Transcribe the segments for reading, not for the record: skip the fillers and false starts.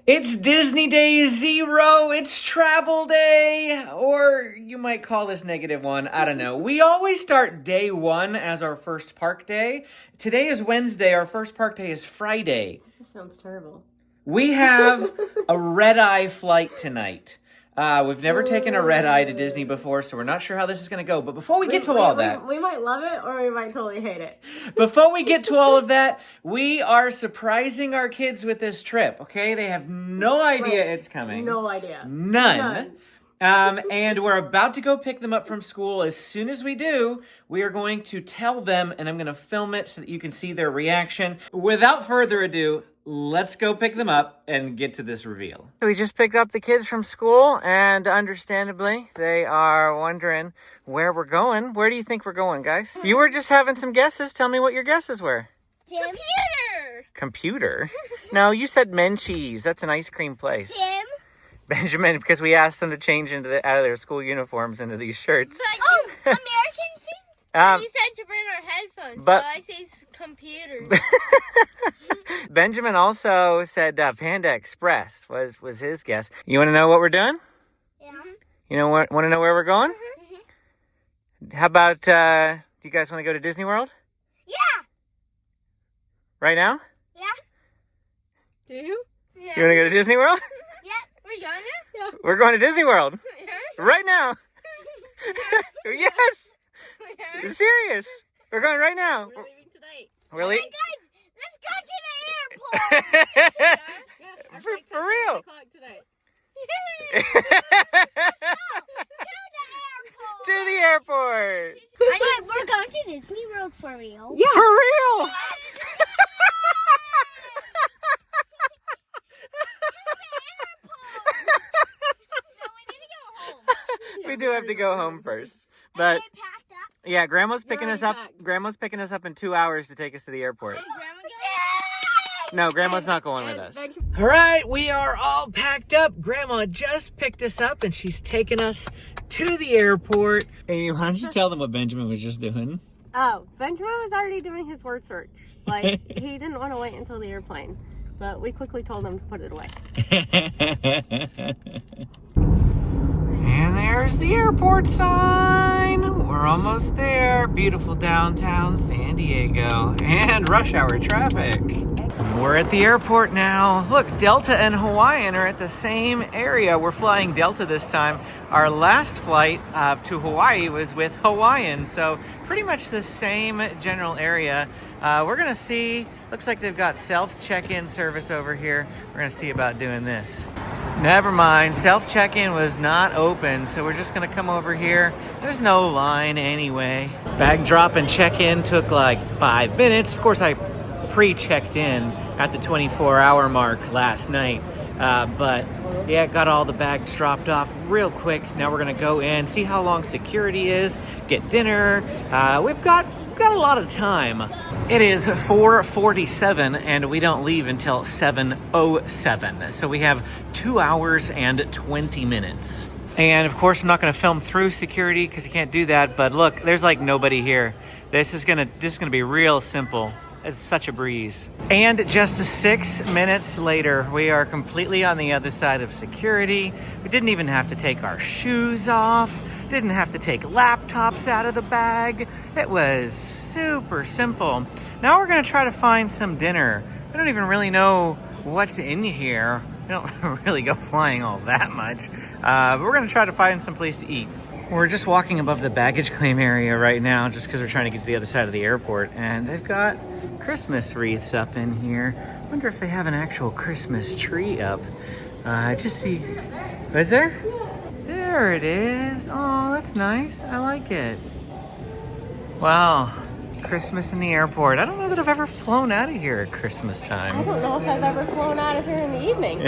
It's Disney Day Zero. It's travel day. Or you might call this -1. I don't know. We always start day one as our first park day. Today is Wednesday. Our first park day is Friday. This sounds terrible. We have a red-eye flight tonight. We've never taken a red-eye to Disney before, so we're not sure how this is going to go. But before we get to all that... We might love it, or we might totally hate it. Before we get to all of that, we are surprising our kids with this trip, okay? They have no idea it's coming. No idea. None. And we're about to go pick them up from school. As soon as we do, we are going to tell them, and I'm going to film it so that you can see their reaction. Without further ado, let's go pick them up and get to this reveal. We just picked up the kids from school, and understandably, they are wondering where we're going. Where do you think we're going, guys? You were just having some guesses. Tell me what your guesses were. Computer! Computer? No, you said Menchie's. That's an ice cream place. Tim? Benjamin, because we asked them to change out of their school uniforms into these shirts. But American thing? You said to bring our headphones, so I say computer. Benjamin also said Panda Express was his guess. You want to know what we're doing? Yeah. You know want to know where we're going? Mm-hmm. How about, do you guys want to go to Disney World? Yeah. Right now? Yeah. Do you? Yeah. You want to go to Disney World? Yeah. We're going there? Yeah. We're going to Disney World. Right now. Yes. Serious. We're going right now. We're leaving tonight. We're leaving. Hey guys, let's go to the airport. Yeah, our For flight's at real. 7 o'clock tonight. To the airport. We're going to Disney World for real. Yeah. For real. We do have to go home first. But yeah, Grandma's picking us up. Grandma's picking us up in 2 hours to take us to the airport. No, Grandma's not going with us. All right, we are all packed up. Grandma just picked us up and she's taking us to the airport. Hey, why don't you tell them what Benjamin was just doing? Oh, Benjamin was already doing his word search. Like, he didn't want to wait until the airplane. But we quickly told him to put it away. And there's the airport sign. We're almost there. Beautiful downtown San Diego. And rush hour traffic. We're at the airport now. Look, Delta and Hawaiian are at the same area. We're flying Delta this time. Our last flight to Hawaii was with Hawaiian, so pretty much the same general area. We're gonna see, looks like they've got self-check-in service over here. We're gonna see about doing this. Never mind, self-check-in was not open, so we're just gonna come over here. There's no line anyway. Bag drop and check-in took like 5 minutes. Of course, I pre-checked in at the 24-hour mark last night. But yeah, got all the bags dropped off real quick. Now we're gonna go in, see how long security is, get dinner. We've got a lot of time. It is 4:47 and we don't leave until 7:07. So we have 2 hours and 20 minutes. And of course, I'm not gonna film through security because you can't do that. But look, there's like nobody here. This is gonna be real simple. It's such a breeze. And just 6 minutes later, we are completely on the other side of security. We didn't even have to take our shoes off. Didn't have to take laptops out of the bag. It was super simple. Now we're gonna try to find some dinner. I don't even really know what's in here. We don't really go flying all that much. But we're gonna try to find some place to eat. We're just walking above the baggage claim area right now just because we're trying to get to the other side of the airport. And they've got Christmas wreaths up in here. I wonder if they have an actual Christmas tree up. Just see. Is there? There it is. Oh, that's nice. I like it. Wow. Christmas in the airport. I don't know that I've ever flown out of here at Christmas time. I don't know if I've ever flown out of here in the evening.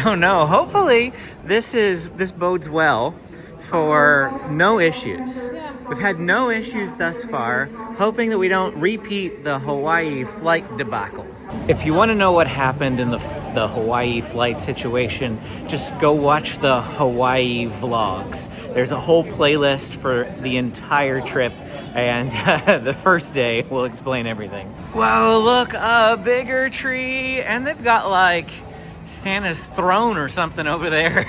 Don't know. Hopefully this bodes well for no issues. We've had no issues thus far, hoping that we don't repeat the Hawaii flight debacle. If you want to know what happened in the Hawaii flight situation, just go watch the Hawaii vlogs. There's a whole playlist for the entire trip, and the first day will explain everything. Wow, look, a bigger tree, and they've got like Santa's throne or something over there.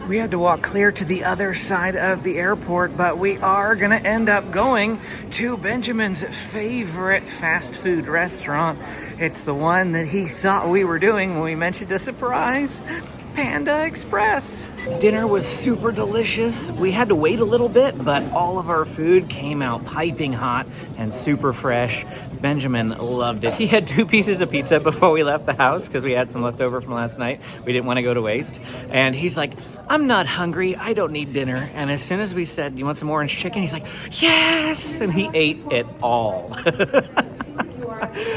We had to walk clear to the other side of the airport, but we are gonna end up going to Benjamin's favorite fast food restaurant. It's the one that he thought we were doing when we mentioned a surprise, Panda Express. Dinner was super delicious. We had to wait a little bit, but all of our food came out piping hot and super fresh. Benjamin loved it. He had 2 pieces of pizza before we left the house because we had some left over from last night. We didn't want to go to waste. And he's like, I'm not hungry. I don't need dinner. And as soon as we said, you want some orange chicken? He's like, yes! And he ate it all.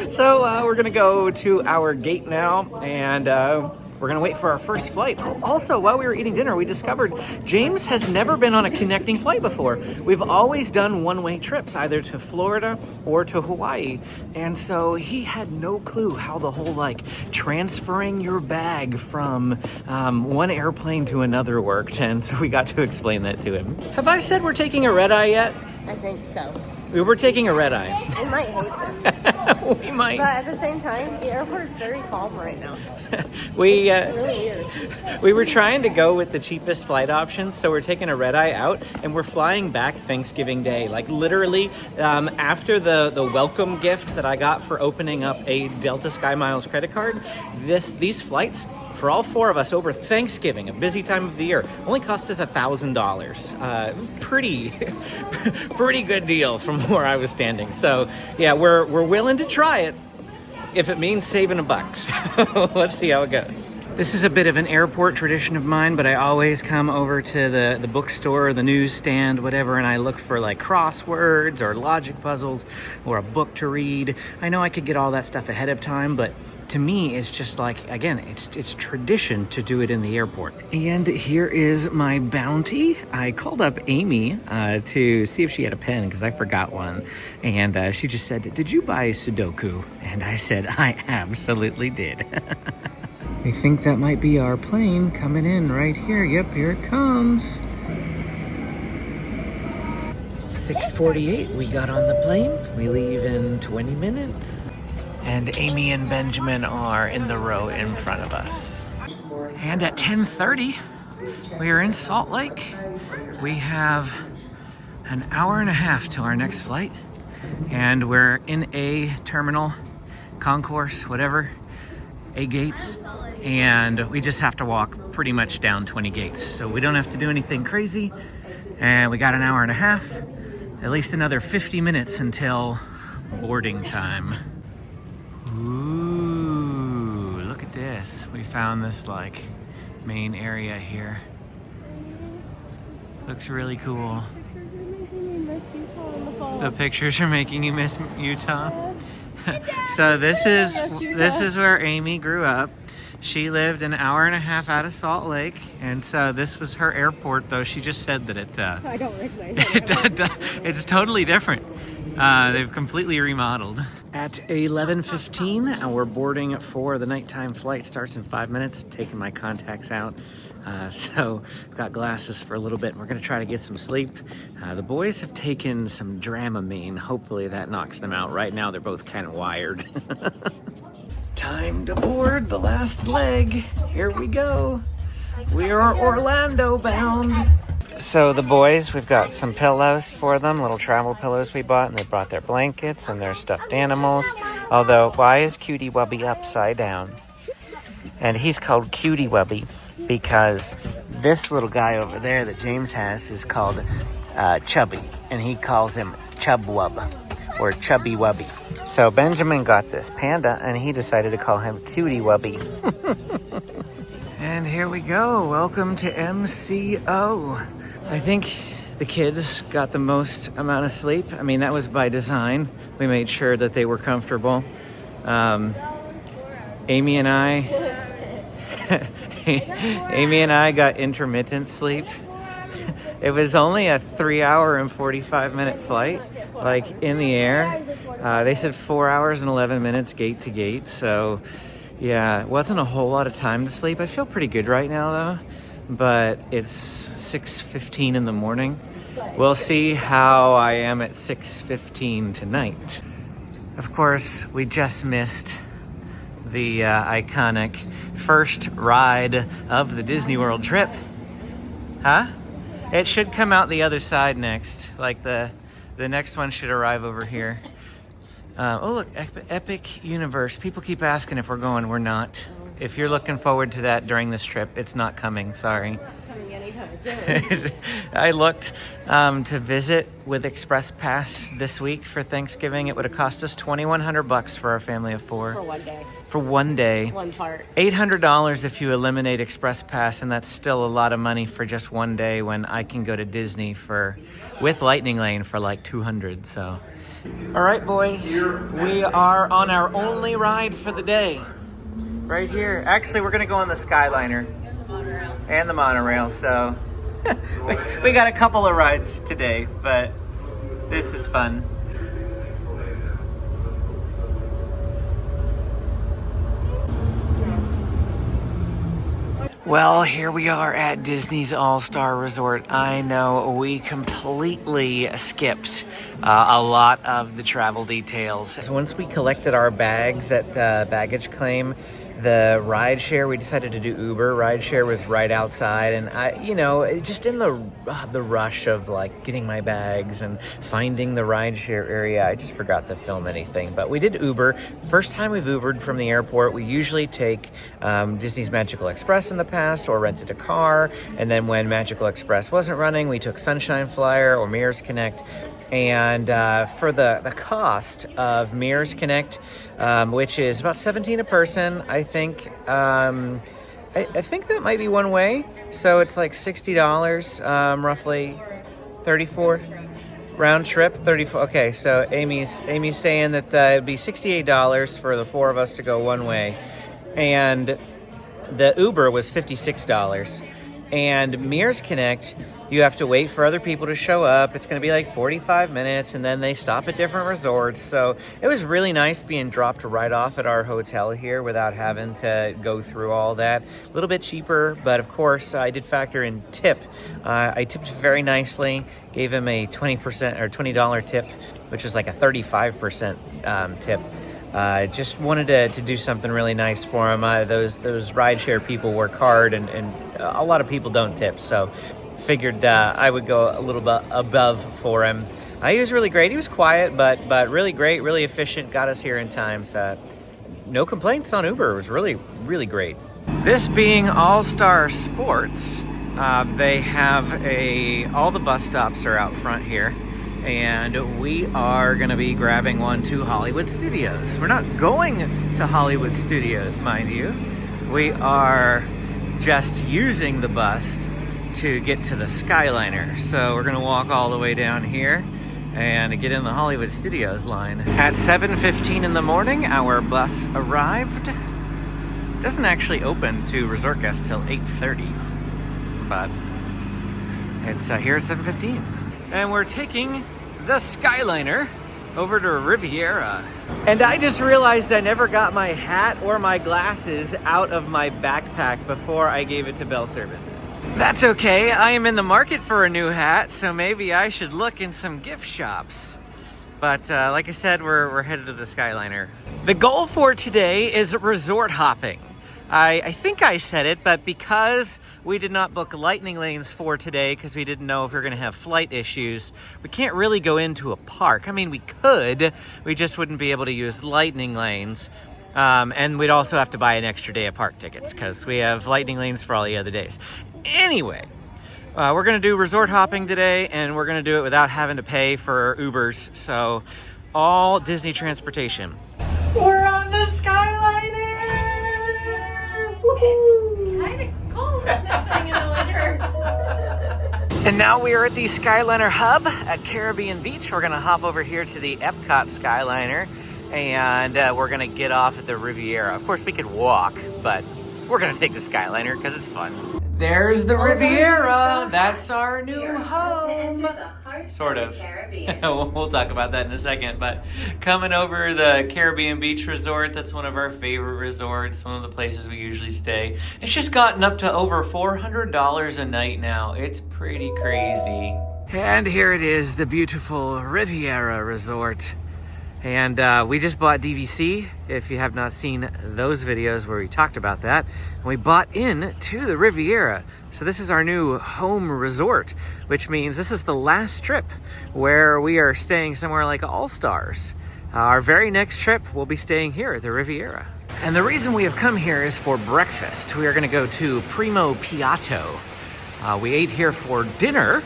So we're going to go to our gate now, and we're going to wait for our first flight. Oh, also, while we were eating dinner, we discovered James has never been on a connecting flight before. We've always done one-way trips, either to Florida or to Hawaii. And so he had no clue how the whole, like, transferring your bag from one airplane to another worked. And so we got to explain that to him. Have I said we're taking a red-eye yet? I think so. We were taking a red-eye. We might hate this. We might. But at the same time, the airport's very calm right now. We Really weird. we were trying to go with the cheapest flight options, so we're taking a red-eye out, and we're flying back Thanksgiving Day. Like literally, after the welcome gift that I got for opening up a Delta Sky Miles credit card, these flights for all 4 of us over Thanksgiving, a busy time of the year, only cost us $1,000. Pretty good deal from where I was standing. So yeah, we're willing to try it if it means saving $1. So let's see how it goes. This is a bit of an airport tradition of mine, but I always come over to the bookstore, the newsstand, whatever, and I look for like crosswords or logic puzzles or a book to read. I know I could get all that stuff ahead of time, but to me, it's just like, again, it's tradition to do it in the airport. And here is my bounty. I called up Amy to see if she had a pen because I forgot one. And she just said, did you buy Sudoku? And I said, I absolutely did. We think that might be our plane coming in right here. Yep, here it comes. 6:48, we got on the plane. We leave in 20 minutes. And Amy and Benjamin are in the row in front of us. And at 10:30, we are in Salt Lake. We have an hour and a half to our next flight. And we're in A terminal, concourse, whatever, A gates. And we just have to walk pretty much down 20 gates. So we don't have to do anything crazy. And we got an hour and a half, at least another 50 minutes until boarding time. Ooh, look at this. We found this like main area here. Looks really cool. The pictures are making you miss Utah. So this is where Amy grew up. She lived an hour and a half out of Salt Lake, and so this was her airport, though she just said that I don't recognize it. It's totally different. They've completely remodeled. At 11:15, our boarding for the nighttime flight starts in 5 minutes. Taking my contacts out. So I've got glasses for a little bit. We're going to try to get some sleep. The boys have taken some Dramamine. Hopefully that knocks them out. Right now they're both kind of wired. Time to board the last leg. Here we go. We are Orlando bound. So the boys, we've got some pillows for them, little travel pillows we bought, and they brought their blankets and their stuffed animals. Although, why is Cutie Wubby upside down? And he's called Cutie Wubby because this little guy over there that James has is called Chubby, and he calls him Chub Wub or Chubby Wubby. So Benjamin got this panda, and he decided to call him Cutie Wubby. And here we go. Welcome to MCO. I think the kids got the most amount of sleep. I mean, that was by design. We made sure that they were comfortable. Amy and I got intermittent sleep. It was only a 3-hour and 45-minute flight, like in the air. They said 4 hours and 11 minutes gate to gate. So yeah, it wasn't a whole lot of time to sleep. I feel pretty good right now though, but it's 6:15 in the morning. We'll see how I am at 6:15 tonight. Of course, we just missed the iconic first ride of the Disney World trip. Huh? It should come out the other side next. Like the next one should arrive over here. Oh look, Epic Universe. People keep asking if we're going. We're not. If you're looking forward to that during this trip, it's not coming. Sorry. Not coming anytime soon. I looked to visit with Express Pass this week for Thanksgiving. It would have cost us $2,100 for our family of 4. For one day. For one day. One part. $800 if you eliminate Express Pass, and that's still a lot of money for just one day when I can go to Disney with Lightning Lane for like $200. So, all right, boys, we are on our only ride for the day. Right here. Actually, we're gonna go on the Skyliner and the monorail. So we got a couple of rides today, but this is fun. Well, here we are at Disney's All-Star Resort. I know we completely skipped a lot of the travel details. So once we collected our bags at baggage claim, the rideshare, we decided to do Uber. Rideshare was right outside, and I, just in the rush of like getting my bags and finding the rideshare area, I just forgot to film anything. But we did Uber. First time we've Ubered from the airport. We usually take Disney's Magical Express in the past or rented a car, and then when Magical Express wasn't running, we took Sunshine Flyer or Mears Connect. And for the cost of Mears Connect, which is about $17 a person, I think. I think that might be one way. So it's like $60, roughly 34 round trip. 34. Okay, so Amy's saying that it'd be $68 for the 4 of us to go one way, and the Uber was $56. And Mears Connect, you have to wait for other people to show up. It's going to be like 45 minutes, and then they stop at different resorts. So it was really nice being dropped right off at our hotel here without having to go through all that. A little bit cheaper, but of course I did factor in tip. I tipped very nicely, gave him a 20% or $20 tip, which is like a 35% tip. Just wanted to do something really nice for him. Those rideshare people work hard, and a lot of people don't tip, so figured I would go a little bit above for him. He was really great. He was quiet, but really great, really efficient. Got us here in time, so no complaints on Uber. It was really, really great. This being All-Star Sports, they have all the bus stops are out front here. And we are going to be grabbing one to Hollywood Studios. We're not going to Hollywood Studios, mind you. We are just using the bus to get to the Skyliner. So we're going to walk all the way down here and get in the Hollywood Studios line. At 7:15 in the morning, our bus arrived. It doesn't actually open to resort guests till 8:30, but it's here at 7:15. And we're taking the Skyliner over to Riviera. And I just realized I never got my hat or my glasses out of my backpack before I gave it to Bell Services. That's okay. I am in the market for a new hat, so maybe I should look in some gift shops. But like I said, we're headed to the Skyliner. The goal for today is resort hopping. I think I said it, but because we did not book Lightning Lanes for today because we didn't know if we were going to have flight issues, we can't really go into a park. I mean, we could, we just wouldn't be able to use Lightning Lanes. And we'd also have to buy an extra day of park tickets because we have Lightning Lanes for all the other days. Anyway, we're going to do resort hopping today, and we're going to do it without having to pay for Ubers. So all Disney transportation. We're on the Skyliner! It's kind of cold in this thing in the winter. And now we are at the Skyliner Hub at Caribbean Beach. We're going to hop over here to the Epcot Skyliner, and we're going to get off at the Riviera. Of course, we could walk, but we're going to take the Skyliner because it's fun. There's the Riviera. That's our new home. Sort of. We'll talk about that in a second. But coming over the Caribbean Beach Resort, that's one of our favorite resorts, one of the places we usually stay. It's just gotten up to over $400 a night now. It's pretty crazy. And here it is, the beautiful Riviera Resort. And we just bought DVC, if you have not seen those videos where we talked about that. And we bought in to the Riviera. So this is our new home resort, which means this is the last trip where we are staying somewhere like All Stars. Our very next trip, we'll be staying here at the Riviera. And the reason we have come here is for breakfast. We are gonna go to Primo Piatto. We ate here for dinner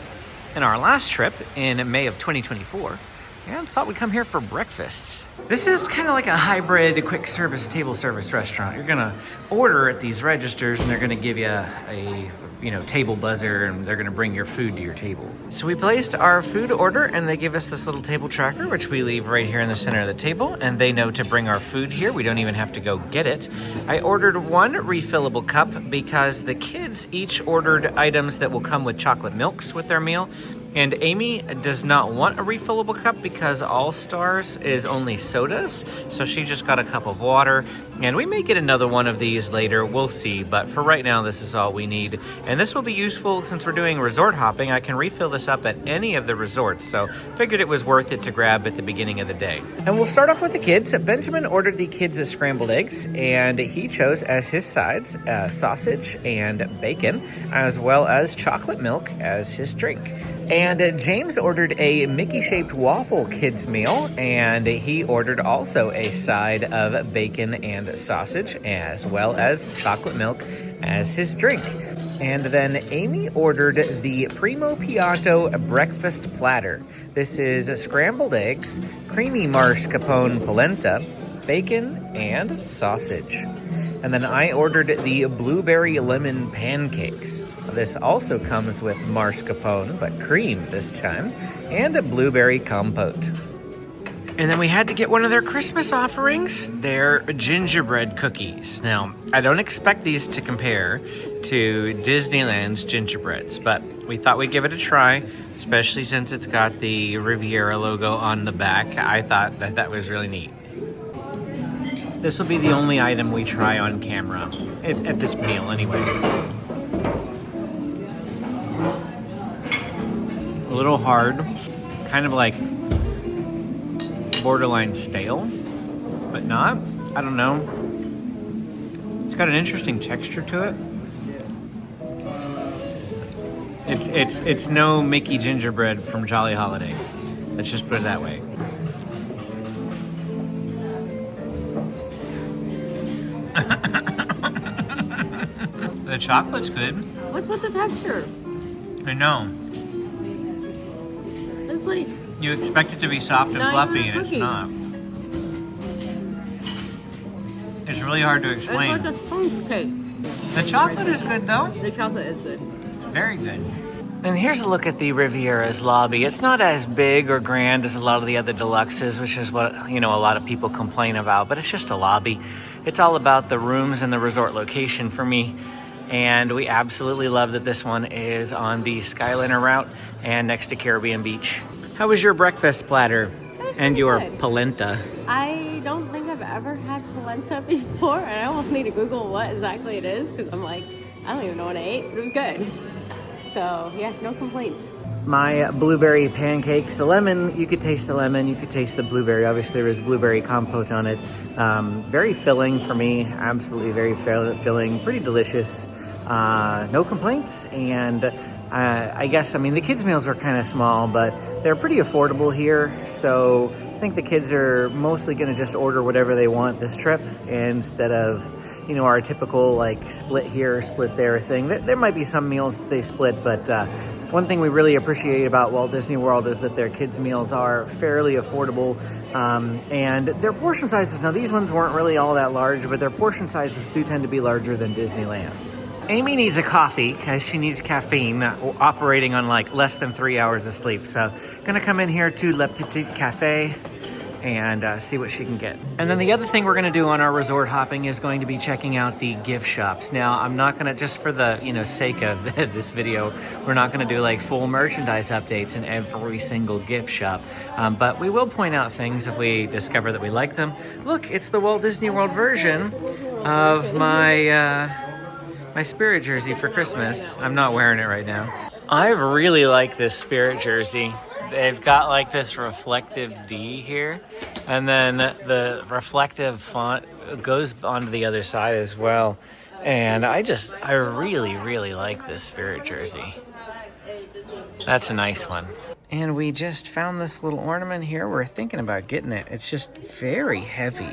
in our last trip in May of 2024. And thought we'd come here for breakfast. This is kind of like a hybrid quick service table service restaurant. You're gonna order at these registers and they're gonna give you a table buzzer, and they're gonna bring your food to your table. So we placed our food order and they give us this little table tracker, which we leave right here in the center of the table, and they know to bring our food here. We don't even have to go get it. I ordered one refillable cup because the kids each ordered items that will come with chocolate milks with their meal. And Amy does not want a refillable cup because All Stars is only sodas. So she just got a cup of water. And we may get another one of these later, we'll see. But for right now, this is all we need. And this will be useful since we're doing resort hopping. I can refill this up at any of the resorts. So figured it was worth it to grab at the beginning of the day. And we'll start off with the kids. Benjamin ordered the kids a scrambled eggs. And he chose as his sides sausage and bacon, as well as chocolate milk as his drink. And James ordered a Mickey-shaped waffle kids meal, and he ordered also a side of bacon and sausage, as well as chocolate milk as his drink. And then Amy ordered the Primo Piatto breakfast platter. This is scrambled eggs, creamy mascarpone polenta, bacon, and sausage. And then I ordered the blueberry lemon pancakes. This also comes with mascarpone, but cream this time, and a blueberry compote. And then we had to get one of their Christmas offerings, their gingerbread cookies. Now, I don't expect these to compare to Disneyland's gingerbreads, but we thought we'd give it a try, especially since it's got the Riviera logo on the back. I thought that was really neat. This will be the only item we try on camera, at this meal anyway. A little hard, kind of like borderline stale, but not. I don't know. It's got an interesting texture to it. It's no Mickey gingerbread from Jolly Holiday. Let's just put it that way. The chocolate's good. What's with the texture? I know. It's like... You expect it to be soft and fluffy, and it's not. It's really hard to explain. It's like a sponge cake. The chocolate is good, though. The chocolate is good. Very good. And here's a look at the Riviera's lobby. It's not as big or grand as a lot of the other deluxes, which is what, a lot of people complain about, but it's just a lobby. It's all about the rooms and the resort location for me. And we absolutely love that this one is on the Skyliner route and next to Caribbean Beach. How was your breakfast platter and your polenta? I don't think I've ever had polenta before, and I almost need to Google what exactly it is because I'm like, I don't even know what I ate, but it was good. So yeah, no complaints. My blueberry pancakes, the lemon, you could taste the lemon, you could taste the blueberry. Obviously there was blueberry compote on it. Very filling for me, absolutely very filling, pretty delicious. No complaints. And I guess, the kids' meals are kind of small, but they're pretty affordable here. So I think the kids are mostly gonna just order whatever they want this trip instead of, our typical like split here, split there thing. There might be some meals that they split, but one thing we really appreciate about Walt Disney World is that their kids' meals are fairly affordable, and their portion sizes, now these ones weren't really all that large, but their portion sizes do tend to be larger than Disneyland's. Amy needs a coffee because she needs caffeine, operating on like less than 3 hours of sleep. So gonna come in here to Le Petit Cafe and see what she can get. And then the other thing we're gonna do on our resort hopping is going to be checking out the gift shops. Now, I'm not gonna, just for the sake of this video, we're not gonna do like full merchandise updates in every single gift shop. But we will point out things if we discover that we like them. Look, it's the Walt Disney World version of my Spirit jersey for Christmas. I'm not wearing it right now. I really like this Spirit jersey. they've got like this reflective D here, and then the reflective font goes onto the other side as well. And I really, really like this Spirit jersey. That's a nice one. And we just found this little ornament here. We're thinking about getting it. It's just very heavy.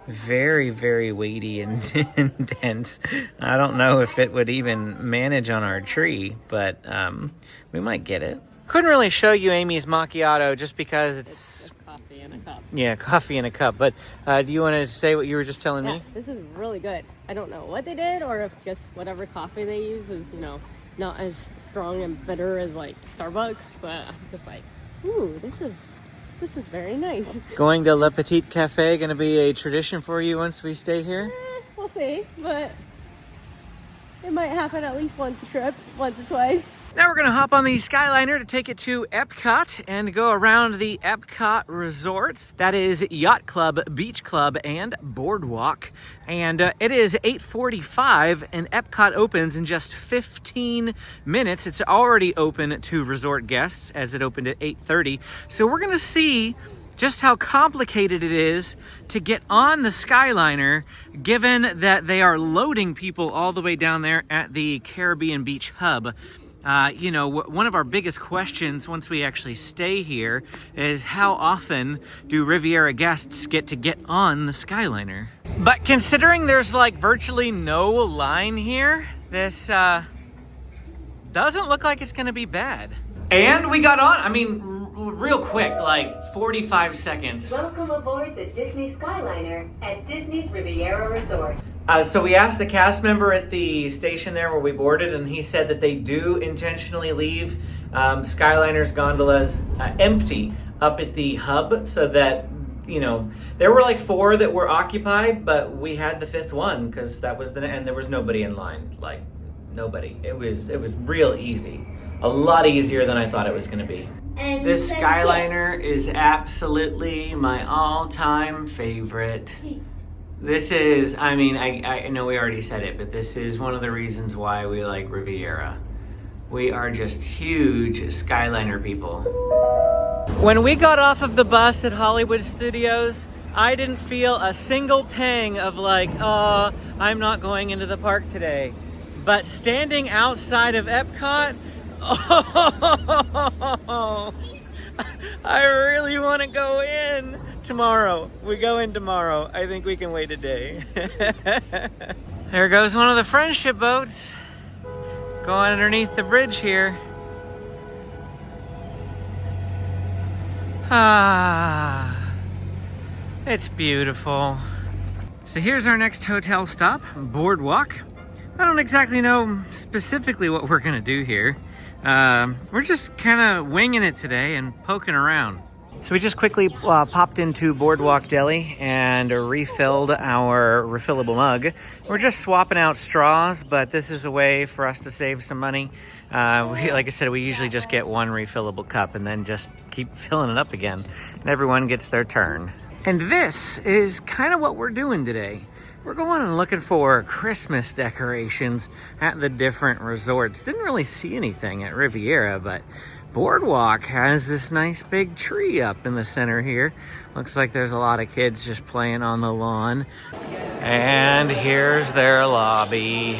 Very, very weighty and dense. I don't know if it would even manage on our tree, but we might get it. Couldn't really show you Amy's macchiato just because it's coffee in a cup. Yeah, coffee in a cup. But do you want to say what you were just telling me? This is really good. I don't know what they did, or if just whatever coffee they use is, not as strong and bitter as like Starbucks, but I'm just like, ooh, this is very nice. Going to Le Petit Cafe going to be a tradition for you once we stay here? We'll see, but it might happen at least once or twice. Now we're going to hop on the Skyliner to take it to Epcot and go around the Epcot resorts. That is Yacht Club, Beach Club, and Boardwalk. And it is 8:45 and Epcot opens in just 15 minutes. It's already open to resort guests as it opened at 8:30. So we're going to see just how complicated it is to get on the Skyliner, given that they are loading people all the way down there at the Caribbean Beach Hub. One of our biggest questions once we actually stay here is how often do Riviera guests get on the Skyliner? But considering there's like virtually no line here, this doesn't look like it's gonna be bad. And we got on, real quick, like 45 seconds. Welcome aboard the Disney Skyliner at Disney's Riviera Resort. So we asked the cast member at the station there where we boarded, and he said that they do intentionally leave Skyliner's gondolas empty up at the hub, so that, there were like 4 that were occupied, but we had the 5th one because that was and there was nobody in line, like nobody. It was real easy, a lot easier than I thought it was going to be. And This Skyliner is absolutely my all-time favorite. This is, I know we already said it, but this is one of the reasons why we like Riviera. We are just huge Skyliner people. When we got off of the bus at Hollywood Studios, I didn't feel a single pang of like, oh, I'm not going into the park today. But standing outside of Epcot, oh, I really want to go in. Tomorrow. We go in tomorrow. I think we can wait a day. There goes one of the friendship boats going underneath the bridge here. It's beautiful. So here's our next hotel stop, Boardwalk. I don't exactly know specifically what we're gonna do here. We're just kind of winging it today and poking around. So we just quickly popped into Boardwalk Deli and refilled our refillable mug. We're just swapping out straws, but this is a way for us to save some money. Like I said, we usually just get one refillable cup and then just keep filling it up again. And everyone gets their turn. And this is kind of what we're doing today. We're going and looking for Christmas decorations at the different resorts. Didn't really see anything at Riviera, but Boardwalk has this nice big tree up in the center here. Looks like there's a lot of kids just playing on the lawn. And here's their lobby.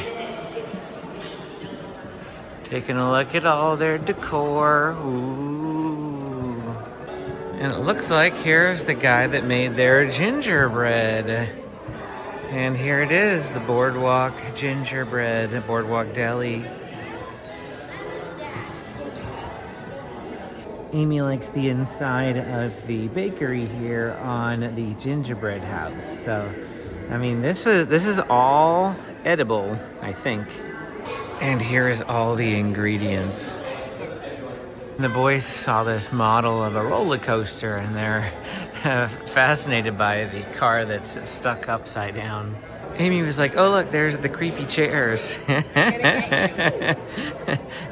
Taking a look at all their decor. Ooh. And it looks like here's the guy that made their gingerbread. And here it is, the Boardwalk gingerbread, Boardwalk Deli. Amy likes the inside of the bakery here on the gingerbread house. So, this is all edible, I think. And here is all the ingredients. And the boys saw this model of a roller coaster and they're fascinated by the car that's stuck upside down. Amy was like, oh look, there's the creepy chairs.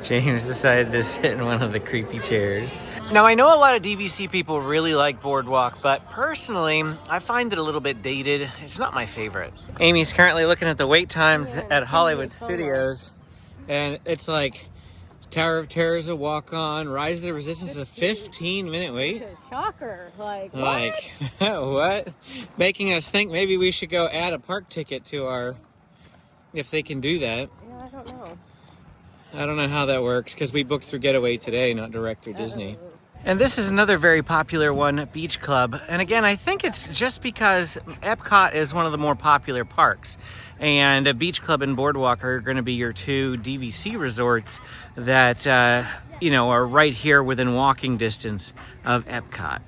James decided to sit in one of the creepy chairs. Now I know a lot of DVC people really like Boardwalk, but personally, I find it a little bit dated. It's not my favorite. Amy's currently looking at the wait times at Hollywood Studios, and it's like Tower of Terror is a walk-on. Rise of the Resistance is a 15-minute wait. Shocker. Like, what? Like, what? Making us think maybe we should go add a park ticket to our... If they can do that. Yeah, I don't know. I don't know how that works because we booked through Getaway today, not direct through Disney. And this is another very popular one, Beach Club. And again, I think it's just because Epcot is one of the more popular parks. And a Beach Club and Boardwalk are going to be your two DVC resorts that, you know, are right here within walking distance of Epcot.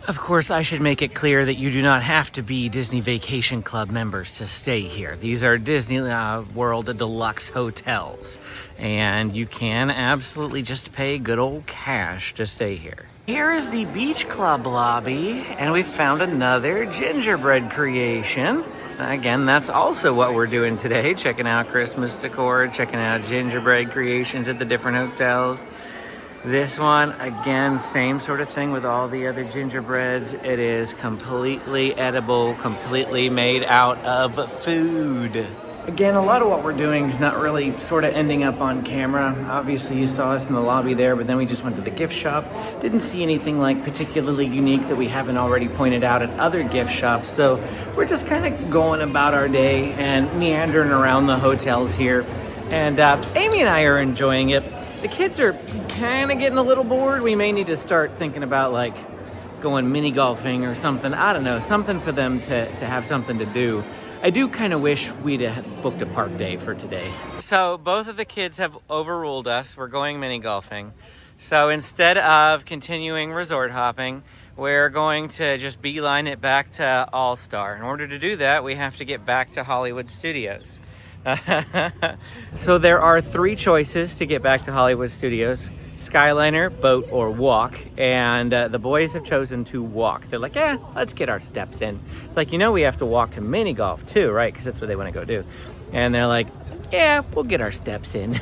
Of course, I should make it clear that you do not have to be Disney Vacation Club members to stay here. These are Disney World Deluxe hotels, and you can absolutely just pay good old cash to stay here. Here is the Beach Club lobby, and we found another gingerbread creation. Again, that's also what we're doing today, checking out Christmas decor, checking out gingerbread creations at the different hotels. This one, again, same sort of thing with all the other gingerbreads. It is completely edible, completely made out of food. Again, a lot of what we're doing is not really sort of ending up on camera. Obviously, you saw us in the lobby there, but then we just went to the gift shop. Didn't see anything like particularly unique that we haven't already pointed out at other gift shops. So we're just kind of going about our day and meandering around the hotels here. And Amy and I are enjoying it. The kids are kind of getting a little bored. We may need to start thinking about like going mini golfing or something. I don't know, something for them to have something to do. I do kind of wish we'd have booked a park day for today. So both of the kids have overruled us. We're going mini golfing. So instead of continuing resort hopping, we're going to just beeline it back to All-Star. In order to do that, we have to get back to Hollywood Studios. So there are three choices to get back to Hollywood Studios: Skyliner, boat, or walk. And the boys have chosen to walk. They're like, yeah, let's get our steps in. It's like, you know, we have to walk to mini golf too, right? Because that's what they want to go do. And they're like, yeah, we'll get our steps in.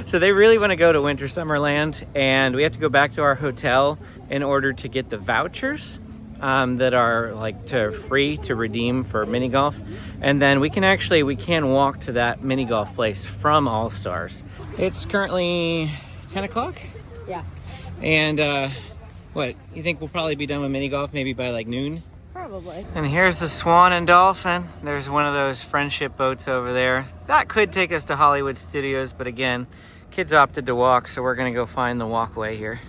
So they really want to go to Winter Summerland, and we have to go back to our hotel in order to get the vouchers that are like free to redeem for mini golf. And then we can walk to that mini golf place from All Stars. It's currently 10 o'clock. Yeah. And what, you think we'll probably be done with mini golf maybe by like noon? Probably. And here's the Swan and Dolphin. There's one of those friendship boats over there. That could take us to Hollywood Studios, but again, kids opted to walk, so we're gonna go find the walkway here.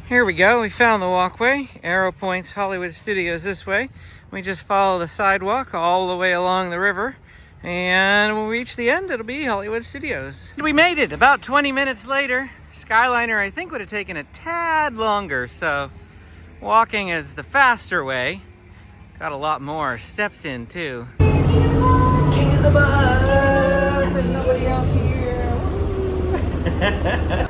Here we go, we found the walkway. Arrow points Hollywood Studios this way. We just follow the sidewalk all the way along the river, and when we reach the end, it'll be Hollywood Studios. We made it about 20 minutes later. Skyliner, I think, would have taken a tad longer, so walking is the faster way. Got a lot more steps in, too. King of the bus! There's nobody else here.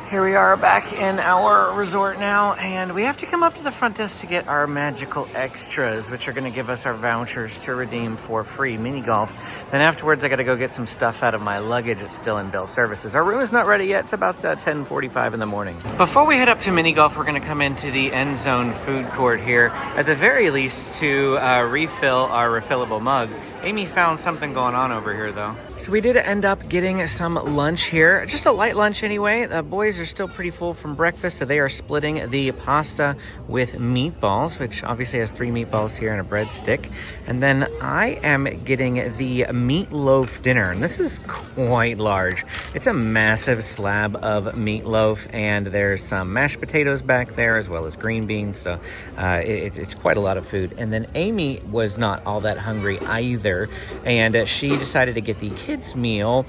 Here we are back in our resort now, and we have to come up to the front desk to get our magical extras, which are going to give us our vouchers to redeem for free mini golf. Then afterwards, I got to go get some stuff out of my luggage. It's still in Bell Services. Our room is not ready yet. It's about 10:45 in the morning. Before we head up to mini golf, we're going to come into the end zone food court here, at the very least to refill our refillable mug. Amy found something going on over here, though. So we did end up getting some lunch here, just a light lunch anyway. The boys are still pretty full from breakfast, so they are splitting the pasta with meatballs, which obviously has 3 meatballs here and a breadstick. And then I am getting the meatloaf dinner, and this is quite large. It's a massive slab of meatloaf, and there's some mashed potatoes back there as well as green beans, so it's quite a lot of food. And then Amy was not all that hungry either, and she decided to get the kids meal,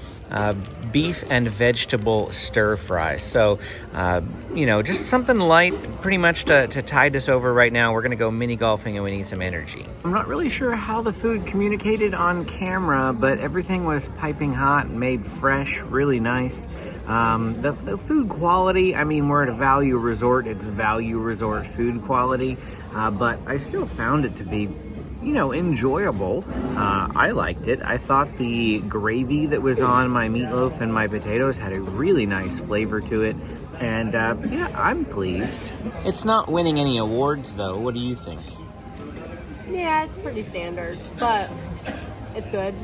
beef and vegetable stir fries. So you know, just something light pretty much to tide us over right now. We're gonna go mini golfing and we need some energy. I'm not really sure how the food communicated on camera, but everything was piping hot, made fresh, really nice. The food quality, I mean, we're at a value resort, it's value resort food quality, but I still found it to be, you know, enjoyable. I liked it. I thought the gravy that was on my meatloaf and my potatoes had a really nice flavor to it. And yeah, I'm pleased. It's not winning any awards though. What do you think? Yeah, it's pretty standard, but it's good.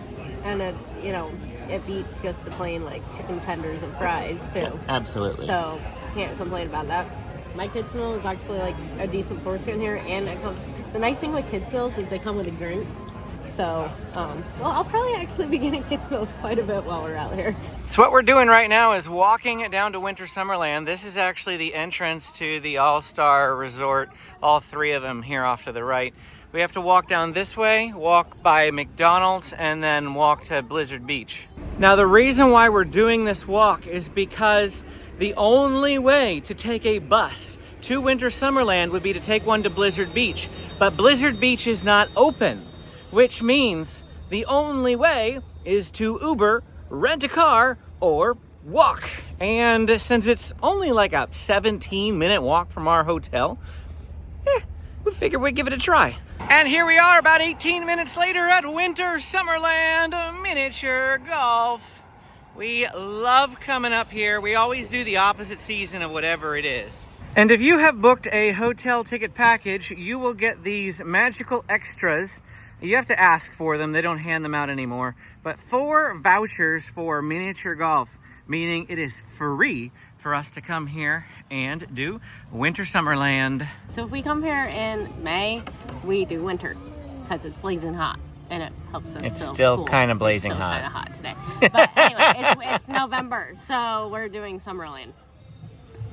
And it's, you know, it beats just the plain like chicken tenders and fries too. Absolutely. So can't complain about that. My kids meal is actually like a decent portion here, and it comes. The nice thing with kids meals is they come with a drink. So, well, I'll probably actually be getting kids meals quite a bit while we're out here. So what we're doing right now is walking down to Winter Summerland. This is actually the entrance to the All-Star Resort, all three of them here off to the right. We have to walk down this way, walk by McDonald's, and then walk to Blizzard Beach. Now the reason why we're doing this walk is because the only way to take a bus to Winter Summerland would be to take one to Blizzard Beach. But Blizzard Beach is not open, which means the only way is to Uber, rent a car, or walk. And since it's only like a 17-minute walk from our hotel, we figured we'd give it a try. And here we are about 18 minutes later at Winter Summerland Miniature Golf. We love coming up here. We always do the opposite season of whatever it is. And if you have booked a hotel ticket package, you will get these magical extras. You have to ask for them. They don't hand them out anymore. But 4 vouchers for miniature golf, meaning it is free for us to come here and do Winter Summerland. So if we come here in May, we do winter because it's blazing hot. And it helps us It's feel still cool. kind of blazing It's still hot. kind of hot today. But anyway, it's November, so we're doing Summerland.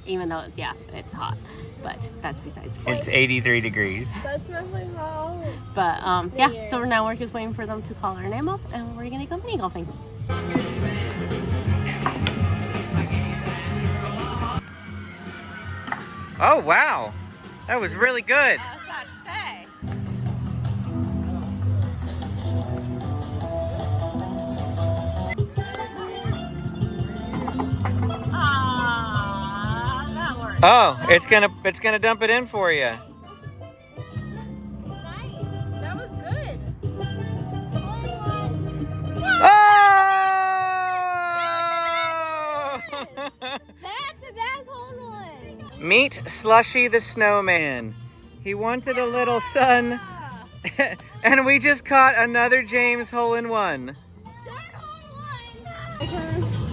Even though, yeah, it's hot. But that's besides the point. It's 83 degrees. That smells like hot. But, yeah, so now we're just waiting for them to call our name up, and we're going to go mini golfing. Oh, wow. That was really good. I was about to say. That worked. Oh, it's gonna dump it in for you. Nice. That was good. Oh! That's a bad cold one. Meet Slushy the Snowman. He wanted a little sun, and we just caught another James hole-in-one.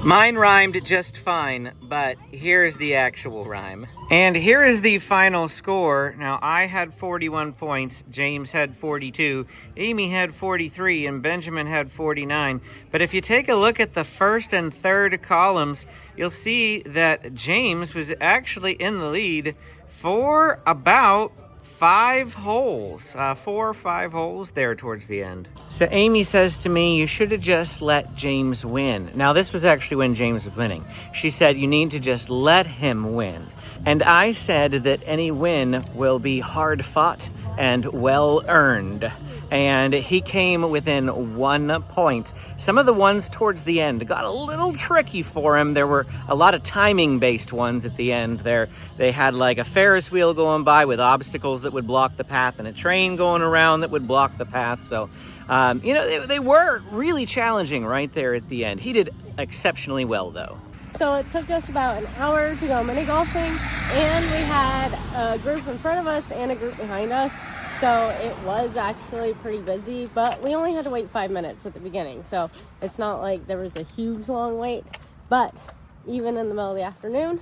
Mine rhymed just fine, but here's the actual rhyme. And here is the final score. Now, I had 41 points, James had 42, Amy had 43, and Benjamin had 49. But if you take a look at the first and third columns, you'll see that James was actually in the lead for about 5 holes, 4 or 5 holes there towards the end. So Amy says to me, you should have just let James win. Now this was actually when James was winning. She said, you need to just let him win. And I said that any win will be hard fought and well earned. And he came within 1 point. Some of the ones towards the end got a little tricky for him. There were a lot of timing based ones at the end there. They had like a Ferris wheel going by with obstacles that would block the path and a train going around that would block the path. So, you know, they were really challenging right there at the end. He did exceptionally well though. So it took us about an hour to go mini golfing, and we had a group in front of us and a group behind us. So it was actually pretty busy, but we only had to wait 5 minutes at the beginning. So it's not like there was a huge long wait, but even in the middle of the afternoon,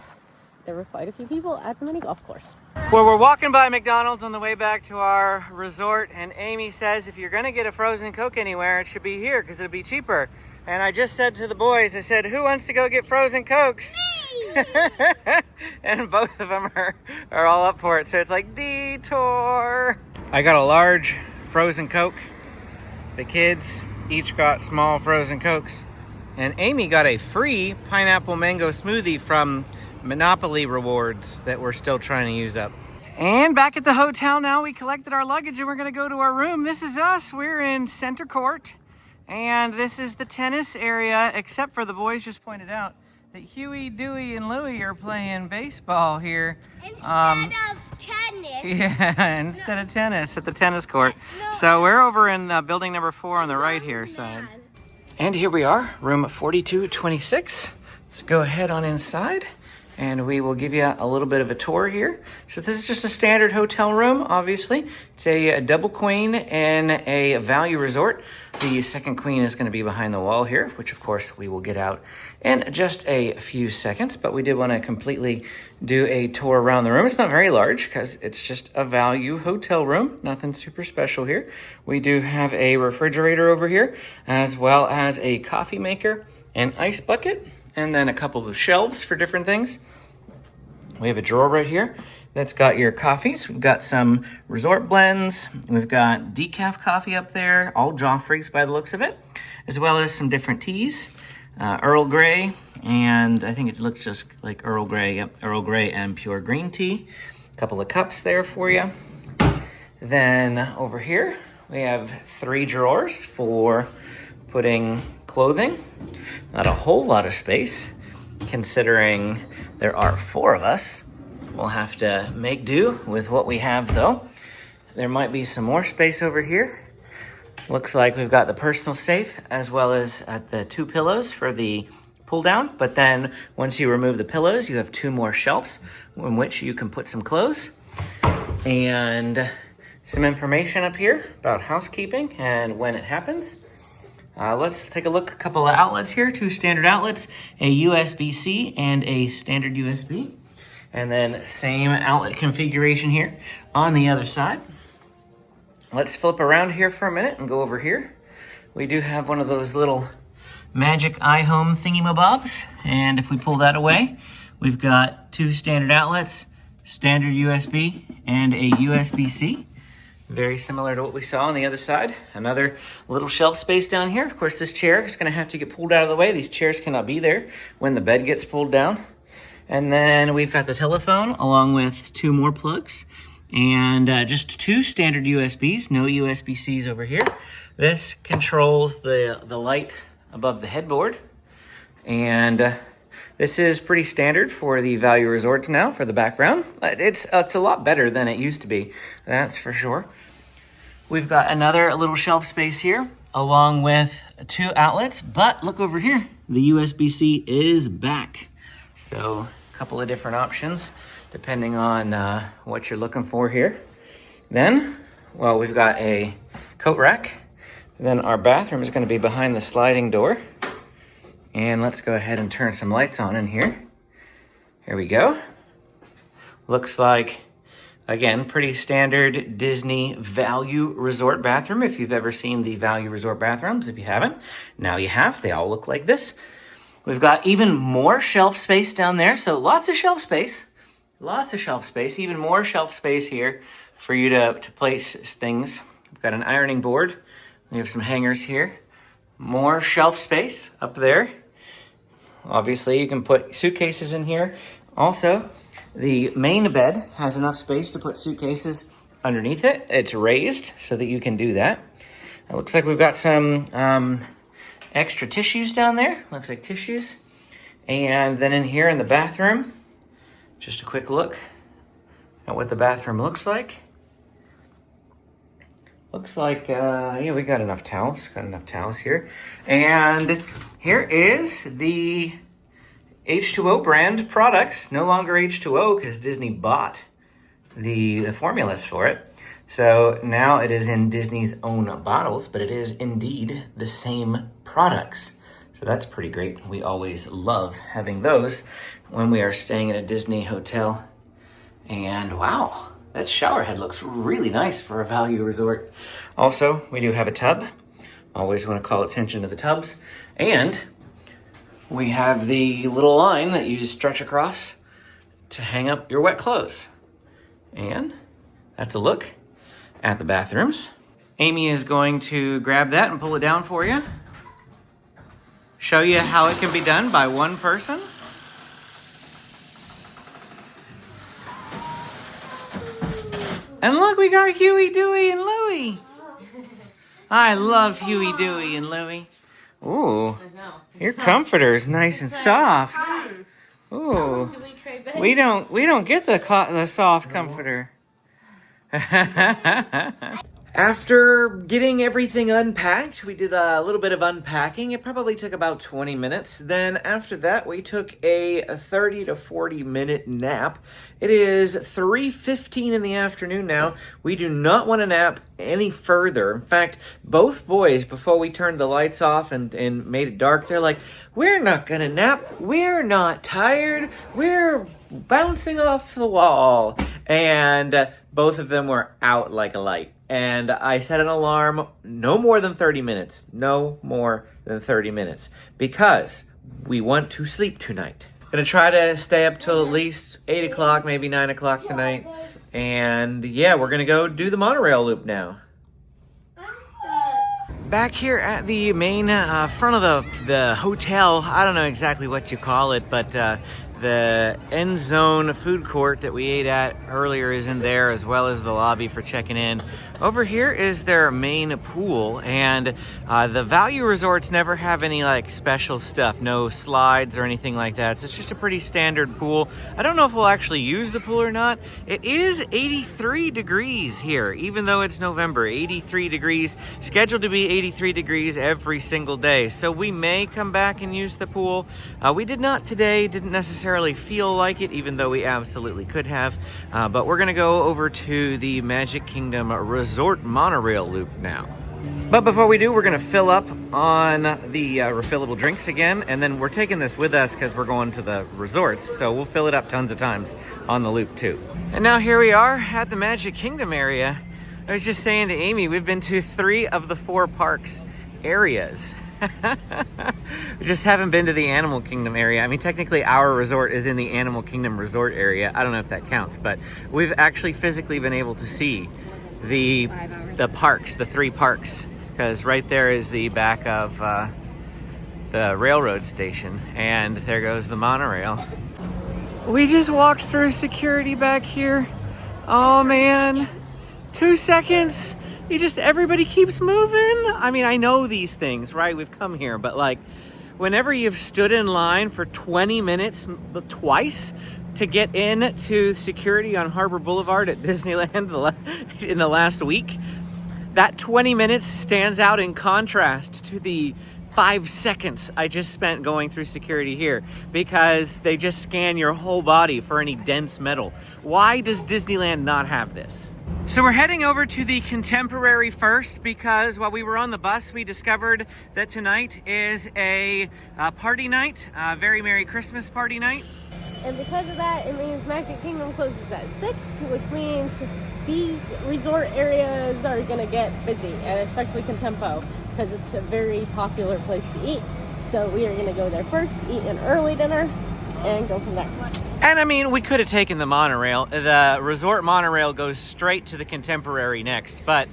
there were quite a few people at the mini golf course. Well, we're walking by McDonald's on the way back to our resort, and Amy says if you're gonna get a frozen Coke anywhere, it should be here because it'll be cheaper. And I just said to the boys, I said, who wants to go get frozen Cokes? And both of them are all up for it. So it's like detour. I got a large frozen Coke. The kids each got small frozen Cokes. And Amy got a free pineapple mango smoothie from Monopoly rewards that we're still trying to use up. And back at the hotel now, we collected our luggage and we're gonna go to our room. This is us, we're in Center Court. And this is the tennis area, except for the boys just pointed out that Huey, Dewey, and Louie are playing baseball here. Instead of tennis. Yeah, instead of tennis at the tennis court. So we're over in building number 4 on the right here side. And here we are, room 4226. Let's go ahead on inside and we will give you a little bit of a tour here. So this is just a standard hotel room, obviously. It's a double queen in a value resort. The second queen is going to be behind the wall here, which of course we will get out in just a few seconds, but we did want to completely do a tour around the room. It's not very large because it's just a value hotel room, nothing super special here. We do have a refrigerator over here, as well as a coffee maker, an ice bucket, and then a couple of shelves for different things. We have a drawer right here that's got your coffees. We've got some resort blends. We've got decaf coffee up there, all Joffrey's by the looks of it, as well as some different teas, Earl Grey, and I think it looks just like Earl Grey. Yep, Earl Grey and pure green tea. A couple of cups there for you. Then over here, we have 3 drawers for putting clothing. Not a whole lot of space, considering there are 4 of us. We'll have to make do with what we have, though. There might be some more space over here. Looks like we've got the personal safe, as well as the 2 pillows for the pull down. But then once you remove the pillows, you have 2 more shelves in which you can put some clothes. And some information up here about housekeeping and when it happens. Let's take a look. A couple of outlets here, 2 standard outlets, a USB-C and a standard USB. And then same outlet configuration here on the other side. Let's flip around here for a minute and go over here. We do have one of those little magic iHome thingy-mabobs. And if we pull that away, we've got 2 standard outlets, standard USB, and a USB-C. Very similar to what we saw on the other side. Another little shelf space down here. Of course, this chair is going to have to get pulled out of the way. These chairs cannot be there when the bed gets pulled down. And then we've got the telephone along with 2 more plugs. And just 2 standard USBs, no USB-Cs over here. This controls the light above the headboard. And this is pretty standard for the value resorts now for the background. It's a lot better than it used to be, that's for sure. We've got another little shelf space here, along with 2 outlets. But look over here, the USB-C is back. So a couple of different options, depending on what you're looking for here. Then, well, we've got a coat rack. Then our bathroom is going to be behind the sliding door. And let's go ahead and turn some lights on in here. Here we go. Looks like, again, pretty standard Disney value resort bathroom. If you've ever seen the value resort bathrooms, if you haven't, now you have. They all look like this. We've got even more shelf space down there. So lots of shelf space. Lots of shelf space. Even more shelf space here for you to place things. We've got an ironing board. We have some hangers here. More shelf space up there. Obviously, you can put suitcases in here. Also, the main bed has enough space to put suitcases underneath it. It's raised so that you can do that. It looks like we've got some extra tissues down there. Looks like tissues. And then in here in the bathroom, just a quick look at what the bathroom looks like. Looks like, yeah, we got enough towels. Got enough towels here. And here is the H2O brand products. No longer H2O because Disney bought the formulas for it. So now it is in Disney's own bottles, but it is indeed the same products. So that's pretty great. We always love having those when we are staying in a Disney hotel. And wow. That shower head looks really nice for a value resort. Also, we do have a tub. Always want to call attention to the tubs. And we have the little line that you stretch across to hang up your wet clothes. And that's a look at the bathrooms. Amy is going to grab that and pull it down for you. Show you how it can be done by one person. And look, we got Huey, Dewey, and Louie. I love Huey, Dewey, and Louie. Ooh, your comforter is nice and soft. Ooh, we don't get the soft comforter. After getting everything unpacked, we did a little bit of unpacking. It probably took about 20 minutes. Then after that, we took a 30 to 40 minute nap. It is 3:15 in the afternoon now. We do not want to nap any further. In fact, both boys, before we turned the lights off and made it dark, they're like, we're not going to nap. We're not tired. We're bouncing off the wall. And both of them were out like a light. And I set an alarm, no more than 30 minutes. No more than 30 minutes. Because we want to sleep tonight. Gonna try to stay up till at least 8 o'clock, maybe 9 o'clock tonight. And yeah, we're gonna go do the monorail loop now. Back here at the main front of the hotel, I don't know exactly what you call it, but the end zone food court that we ate at earlier is in there, as well as the lobby for checking in. Over here is their main pool, and the value resorts never have any like special stuff, no slides or anything like that. So it's just a pretty standard pool. I don't know if we'll actually use the pool or not. It is 83 degrees here, even though it's November. 83 degrees, scheduled to be 83 degrees every single day. So we may come back and use the pool. We did not today, didn't necessarily feel like it, even though we absolutely could have. But we're gonna go over to the Magic Kingdom Resort monorail loop now. But before we do, we're gonna fill up on the refillable drinks again, and then we're taking this with us because we're going to the resorts, so we'll fill it up tons of times on the loop too. And now here we are at the Magic Kingdom area. I was just saying to Amy, we've been to 3 of the 4 parks areas. We just haven't been to the Animal Kingdom area. I mean, technically our resort is in the Animal Kingdom resort area. I don't know if that counts, but we've actually physically been able to see the parks, the 3 parks, because right there is the back of the railroad station, and there goes the monorail. We just walked through security back here. Oh man, 2 seconds. Everybody keeps moving. I mean, I know these things, right? We've come here, but like, whenever you've stood in line for 20 minutes twice to get in to security on Harbor Boulevard at Disneyland in the last week, that 20 minutes stands out in contrast to the 5 seconds I just spent going through security here, because they just scan your whole body for any dense metal. Why does Disneyland not have this? So we're heading over to the Contemporary first, because while we were on the bus, we discovered that tonight is a party night, a very Merry Christmas party night. And because of that, it means Magic Kingdom closes at 6, which means these resort areas are gonna get busy, and especially Contempo, because it's a very popular place to eat. So we are gonna go there first, eat an early dinner, and go from there. And I mean, we could have taken the monorail. The resort monorail goes straight to the Contemporary next, but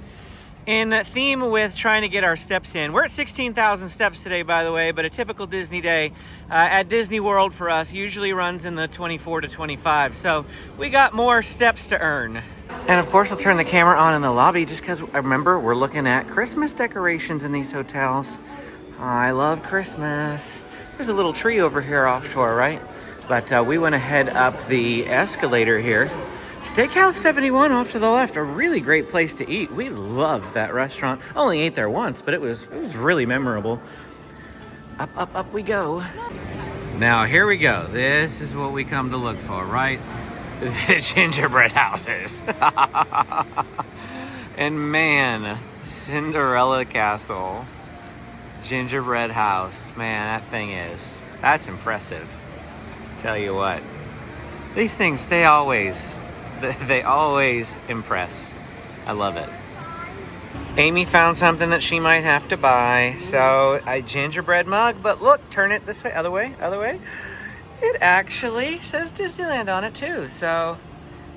in theme with trying to get our steps in, we're at 16,000 steps today, by the way, but a typical Disney day at Disney World for us usually runs in the 24 to 25, so we got more steps to earn. And of course, I'll turn the camera on in the lobby just because, remember, we're looking at Christmas decorations in these hotels. I love Christmas. There's a little tree over here offshore, right? But we went ahead up the escalator here. Steakhouse 71 off to the left, a really great place to eat. We love that restaurant. Only ate there once, but it was really memorable. Up, up, up we go. Now here we go. This is what we come to look for, right? The gingerbread houses. And man, Cinderella Castle, gingerbread house. Man, that's impressive. Tell you what, these things, they always impress. I love it. Amy found something that she might have to buy. So a gingerbread mug, but look, turn it this way, other way. It actually says Disneyland on it too. So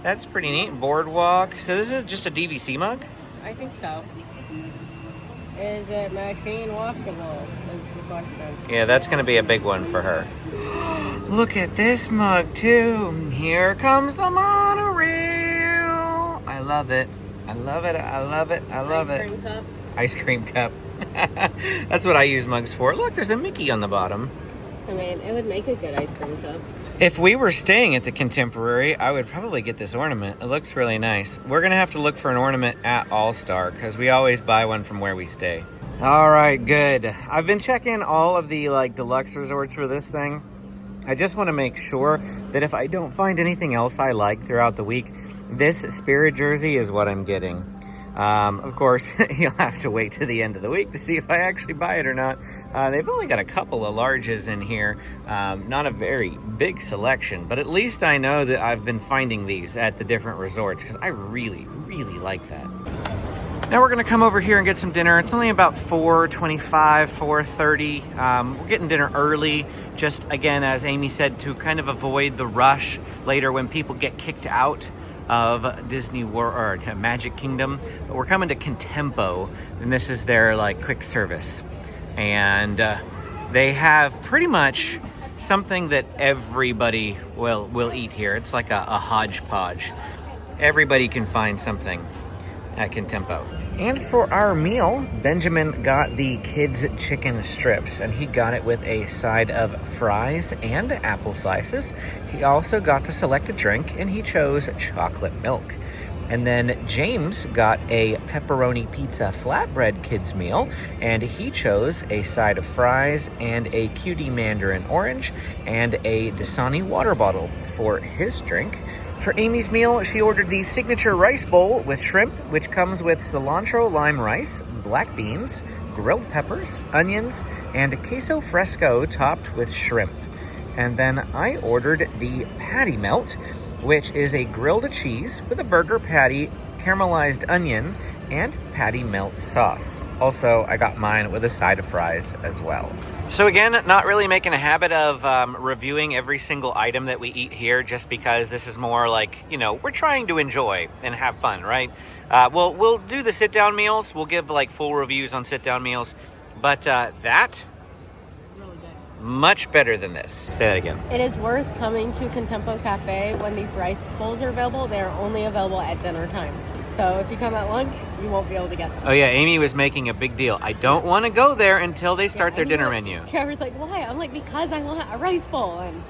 that's pretty neat. Boardwalk. So this is just a DVC mug? I think so. Is it machine washable is the question. Yeah, that's gonna be a big one for her. Look at this mug too. Here comes the monorail. I love it. I love it. I love it. I love it. Ice cream cup. Ice cream cup. That's what I use mugs for. Look, there's a Mickey on the bottom. I mean, it would make a good ice cream cup. If we were staying at the Contemporary, I would probably get this ornament. It looks really nice. We're gonna have to look for an ornament at All-Star because we always buy one from where we stay. All right, good. I've been checking all of the like deluxe resorts for this thing. I just want to make sure that if I don't find anything else I like throughout the week, this Spirit jersey is what I'm getting. Of course, you'll have to wait to the end of the week to see if I actually buy it or not. They've only got a couple of larges in here. Not a very big selection, but at least I know that I've been finding these at the different resorts because I really, really like that. Now we're gonna come over here and get some dinner. It's only about 4:25, 4:30. We're getting dinner early, just again, as Amy said, to kind of avoid the rush later when people get kicked out of Disney World or Magic Kingdom. But we're coming to Contempo, and this is their like quick service. And they have pretty much something that everybody will eat here. It's like a hodgepodge. Everybody can find something at Contempo. And for our meal, Benjamin got the kids' chicken strips, and he got it with a side of fries and apple slices. He also got to select a drink, and he chose chocolate milk. And then James got a pepperoni pizza flatbread kids meal, and he chose a side of fries and a cutie mandarin orange and a Dasani water bottle for his drink. For Amy's meal, she ordered the signature rice bowl with shrimp, which comes with cilantro lime rice, black beans, grilled peppers, onions, and queso fresco topped with shrimp. And then I ordered the patty melt, which is a grilled cheese with a burger patty, caramelized onion, and patty melt sauce. Also, I got mine with a side of fries as well. So again, not really making a habit of reviewing every single item that we eat here, just because this is more like, you know, we're trying to enjoy and have fun, right? We'll do the sit-down meals. We'll give like full reviews on sit-down meals, but that Really good. much better than this. Say that again. It is worth coming to Contempo Cafe when these rice bowls are available. They are only available at dinner time. So if you come at lunch, you won't be able to get them. Oh yeah, Amy was making a big deal. I don't want to go there until they start their dinner menu. Trevor's like, why? I'm like, because I want a rice bowl, and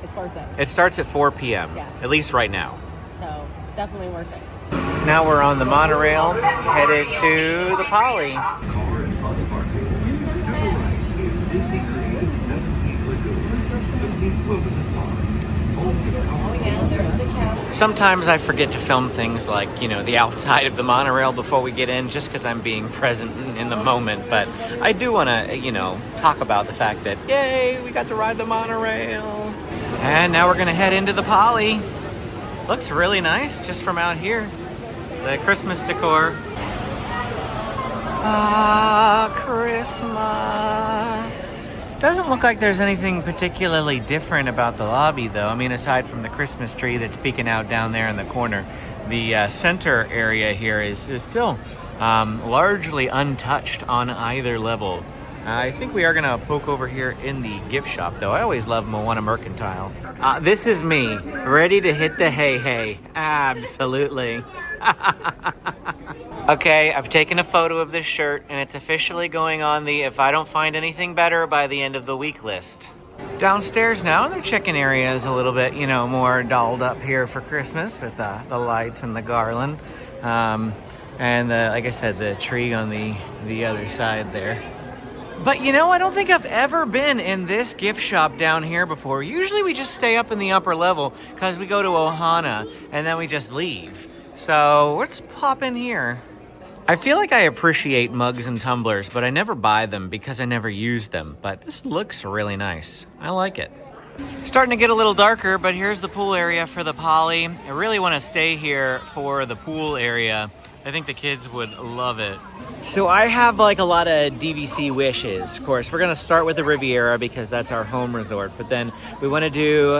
it's worth it. It starts at 4 p.m., Yeah. at least right now. So definitely worth it. Now we're on the monorail, headed to the Poly. Sometimes I forget to film things like, you know, the outside of the monorail before we get in, just because I'm being present in the moment. But I do want to, you know, talk about the fact that, yay, we got to ride the monorail. And now we're going to head into the Poly. Looks really nice just from out here. The Christmas decor. Ah, Christmas. Doesn't look like there's anything particularly different about the lobby, though. I mean, aside from the Christmas tree that's peeking out down there in the corner, the center area here is still largely untouched on either level. I think we are going to poke over here in the gift shop, though. I always love Moana Mercantile. This is me, ready to hit the hey. Absolutely. Okay, I've taken a photo of this shirt, and it's officially going on the if I don't find anything better by the end of the week list. Downstairs now, their chicken area is a little bit, you know, more dolled up here for Christmas with the lights and the garland. And like I said, the tree on the other side there. But you know, I don't think I've ever been in this gift shop down here before. Usually we just stay up in the upper level because we go to Ohana and then we just leave. So let's pop in here. I feel like I appreciate mugs and tumblers, but I never buy them because I never use them. But this looks really nice. I like it. Starting to get a little darker, but here's the pool area for the Poly. I really want to stay here for the pool area. I think the kids would love it. So I have like a lot of DVC wishes. Of course, we're going to start with the Riviera because that's our home resort. But then we want to do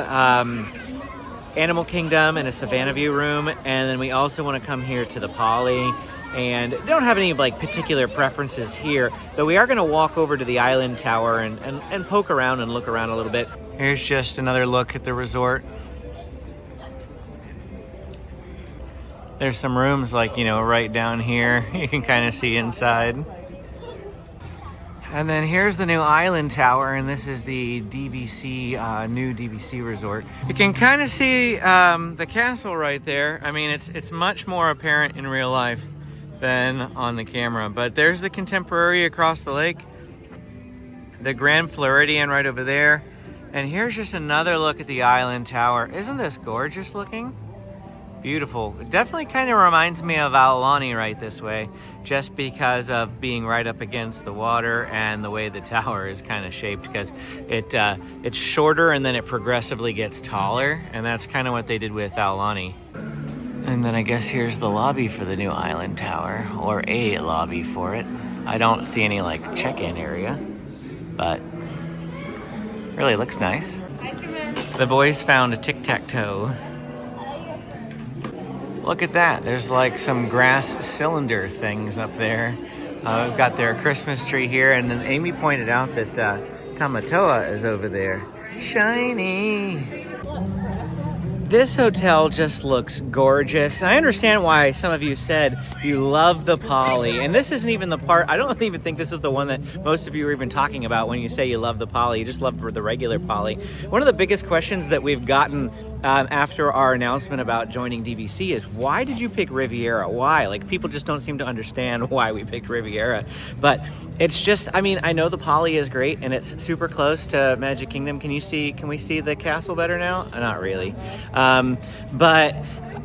Animal Kingdom and a Savannah View room. And then we also want to come here to the Poly. And don't have any like particular preferences here, though we are going to walk over to the Island Tower and poke around and look around a little bit. Here's just another look at the resort. There's some rooms like, you know, right down here. You can kind of see inside. And then here's the new island tower, and this is the DVC, new DVC resort. You can kind of see the castle right there. I mean, it's much more apparent in real life than on the camera. But there's the Contemporary across the lake, the Grand Floridian right over there. And here's just another look at the island tower. Isn't this gorgeous looking? Beautiful. It definitely kind of reminds me of Aulani right this way, just because of being right up against the water and the way the tower is kind of shaped, because it's shorter and then it progressively gets taller, and that's kind of what they did with Aulani. And then I guess here's the lobby for the new island tower, or a lobby for it. I don't see any like check-in area, but really looks nice. The boys found a tic-tac-toe. Look at that. There's like some grass cylinder things up there. We've got their Christmas tree here, and then Amy pointed out that Tamatoa is over there. Shiny. This hotel just looks gorgeous. I understand why some of you said you love the Poly, and this isn't even the part, I don't even think this is the one that most of you are even talking about when you say you love the Poly. You just love the regular Poly. One of the biggest questions that we've gotten after our announcement about joining DVC is, why did you pick Riviera? Why? Like, people just don't seem to understand why we picked Riviera. But it's just, I mean, I know the Poly is great and it's super close to Magic Kingdom. Can we see the castle better now? Not really. But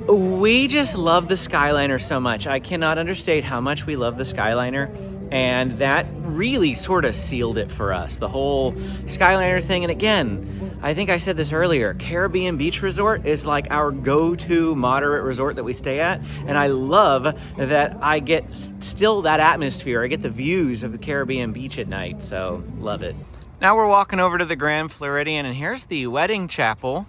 we just love the Skyliner so much. I cannot understate how much we love the Skyliner, and that really sort of sealed it for us, the whole Skyliner thing. And again, I think I said this earlier, Caribbean Beach Resort is like our go-to moderate resort that we stay at, and I love that I get still that atmosphere. I get the views of the Caribbean beach at night, so love it. Now we're walking over to the Grand Floridian, and here's the wedding chapel.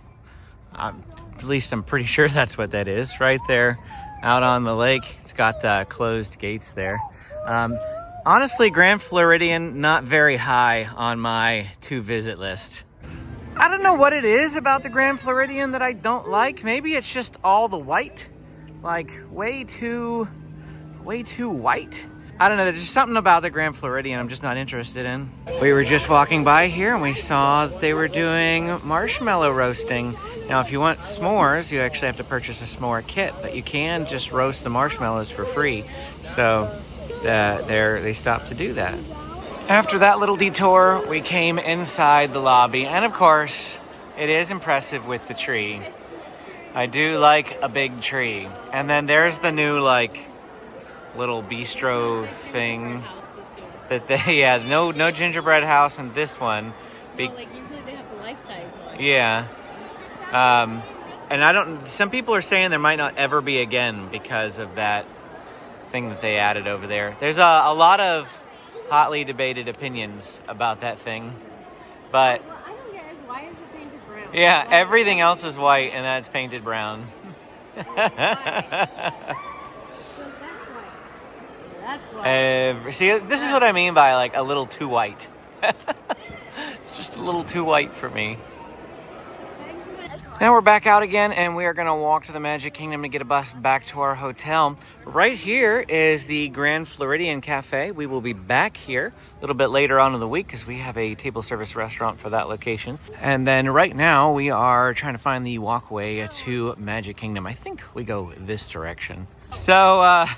At least I'm pretty sure that's what that is, right there out on the lake. It's got closed gates there. Honestly, Grand Floridian, not very high on my to-visit list. I don't know what it is about the Grand Floridian that I don't like. Maybe it's just all the white, like way too white. I don't know, there's just something about the Grand Floridian I'm just not interested in. We were just walking by here and we saw that they were doing marshmallow roasting. Now, if you want s'mores, you actually have to purchase a s'more kit, but you can just roast the marshmallows for free. So they stopped to do that. After that little detour, we came inside the lobby, and of course, it is impressive with the tree. I do like a big tree. And then there's the new like little bistro thing that they no gingerbread house in this one. Like usually they have the life-size one. Yeah. And some people are saying there might not ever be again because of that thing that they added over there. There's a lot of hotly debated opinions about that thing, but what I don't get is, why is it painted brown? yeah, everything else is white and that's painted brown. That's why. See, this is what I mean by like a little too white. Just a little too white for me. Now we're back out again, and we are going to walk to the Magic Kingdom to get a bus back to our hotel. Right here is the Grand Floridian Cafe. We will be back here a little bit later on in the week because we have a table service restaurant for that location. And then right now we are trying to find the walkway to Magic Kingdom. I think we go this direction. So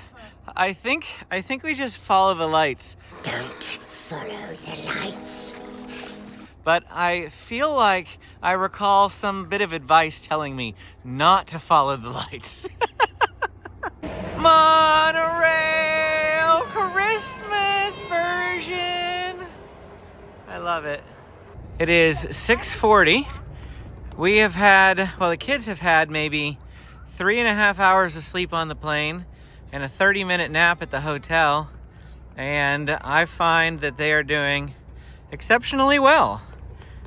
I think we just follow the lights. Don't follow the lights. But I feel like I recall some bit of advice telling me not to follow the lights. Monorail Christmas version. I love it. It is 6:40. We have had, well, the kids have had maybe 3.5 hours of sleep on the plane and a 30-minute nap at the hotel. And I find that they are doing exceptionally well.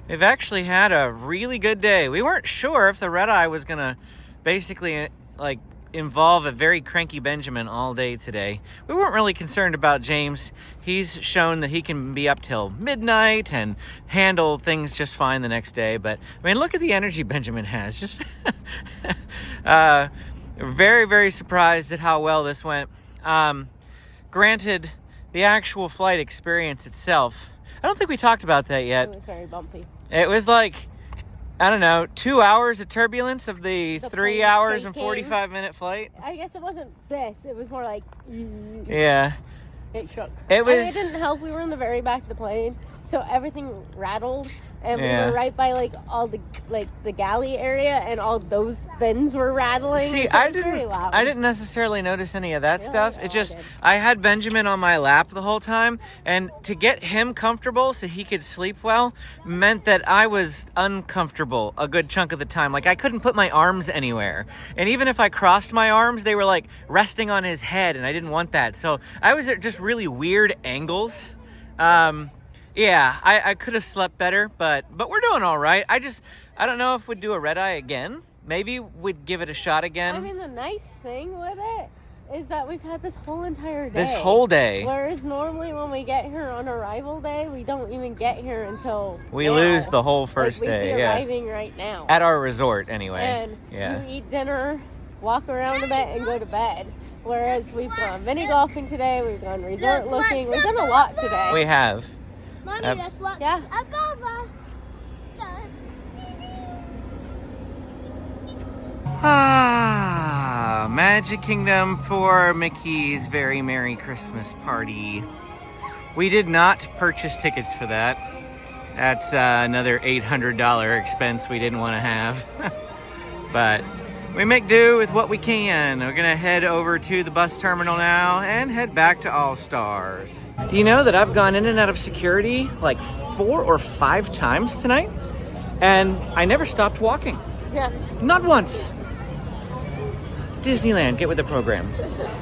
They've actually had a really good day. We weren't sure if the red eye was gonna basically like involve a very cranky Benjamin all day today. We weren't really concerned about James. He's shown that he can be up till midnight and handle things just fine the next day. But I mean, look at the energy Benjamin has. Just very, very surprised at how well this went. Granted, the actual flight experience itself, I don't think we talked about that yet. It was very bumpy. It was like, I don't know, 2 hours of turbulence of the 3 hours and 45-minute flight. I guess it wasn't this. It was more like... Yeah. It shook. It was... I mean, it didn't help. We were in the very back of the plane, so everything rattled. And we Yeah. were right by like all the the galley area, and all those fins were rattling. See, so I it was very loud. didn't necessarily notice any of that Really? stuff. Oh, It just, I did. I had Benjamin on my lap the whole time, and to get him comfortable so he could sleep well meant that I was uncomfortable a good chunk of the time. Like, I couldn't put my arms anywhere. And even if I crossed my arms, they were like resting on his head, and I didn't want that. So I was at just really weird angles. Yeah, I could have slept better, but we're doing all right. I don't know if we'd do a red eye again. Maybe we'd give it a shot again. I mean, the nice thing with it is that we've had this whole entire day. This whole day. Whereas normally when we get here on arrival day, we don't even get here until We now. lose the whole first like, day, we'd be yeah. arriving right now. At our resort, anyway. And yeah. you eat dinner, walk around a bit, and go to bed. Whereas we've gone mini golfing today, we've gone resort looking, we've done a lot today. We have. Mommy, Yep. that's what's Yeah. above us. Ah, Magic Kingdom for Mickey's Very Merry Christmas Party. We did not purchase tickets for that. That's another $800 expense we didn't want to have. But we make do with what we can. We're gonna head over to the bus terminal now and head back to All Stars. Do you know that I've gone in and out of security like 4 or 5 times tonight? And I never stopped walking. Yeah. Not once. Disneyland, get with the program.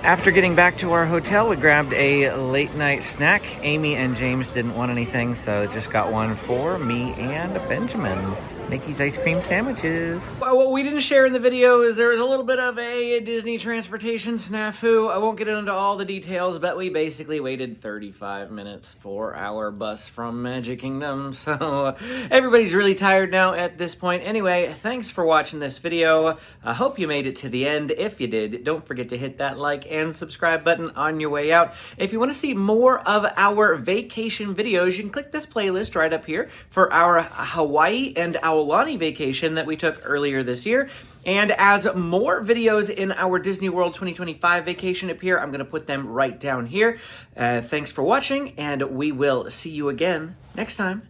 After getting back to our hotel, we grabbed a late night snack. Amy and James didn't want anything, so just got one for me and Benjamin. Mickey's ice cream sandwiches. What we didn't share in the video is there was a little bit of a Disney transportation snafu. I won't get into all the details, but we basically waited 35 minutes for our bus from Magic Kingdom. So everybody's really tired now at this point. Anyway, thanks for watching this video. I hope you made it to the end. If you did, don't forget to hit that like and subscribe button on your way out. If you want to see more of our vacation videos, you can click this playlist right up here for our Hawaii and Aulani vacation that we took earlier this year. And as more videos in our Disney World 2025 vacation appear, I'm going to put them right down here. Thanks for watching, and we will see you again next time.